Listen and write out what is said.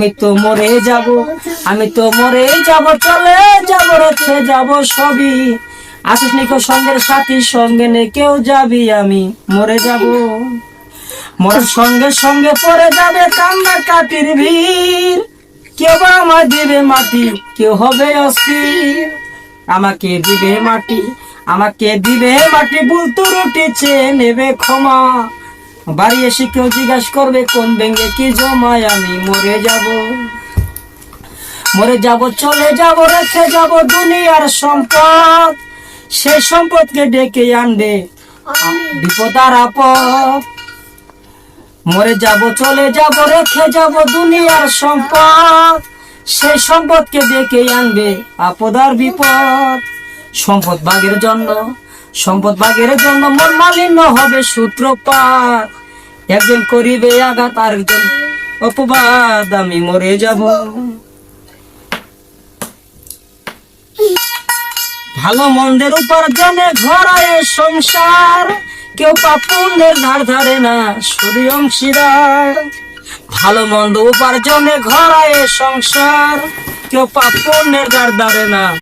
আমি তো মরে যাব, আমি তো মরে যাব, চলে যাব, রেখে যাব সবই। আসিস নিকো সঙ্গের সাথী, সঙ্গে নে কেউ যাবি, আমি মরে যাব। মরার সঙ্গে সঙ্গে পড়ে যাবে কান্না কাটির ভিড়। কেউ বা আমায় দিবে মাটি, কেউ হবে অস্থির। আমাকে দিবে মাটি, আমাকে দিবে মাটি, ভুল ত্রুটি চেয়ে নেবে ক্ষমা। বাড়ি এসে কেউ জিজ্ঞাসা করবে কোন ব্যাঙে কি জমায়, আমি মরে যাব। মরে যাব, চলে যাব, রেখে যাব দুনিয়ার সম্পদ। সেই সম্পদকে ডেকে আনবে বিপদ আর আপদ। মরে যাব, চলে যাব, রেখে যাব দুনিয়ার সম্পদ। সেই সম্পদকে ডেকে আনবে আপদ আর বিপদ। সম্পদ ভাগের জন্য, সম্পদ ভাগের জন্য মন মালিন্য হবে সূত্রপাত। একজন করিবে আঘাত, আরেকজন অপবাদ, আমি মরে যাব। ভালো মন্দের উপার্জনে ঘরায় সংসার। কেউ পাপ পুণ্যের ধার ধারে না, শুধু অংশীদার। ভালো মন্দ উপার্জনে ঘরায় সংসার, কেউ পাপ পুণ্যের ধার ধারে না।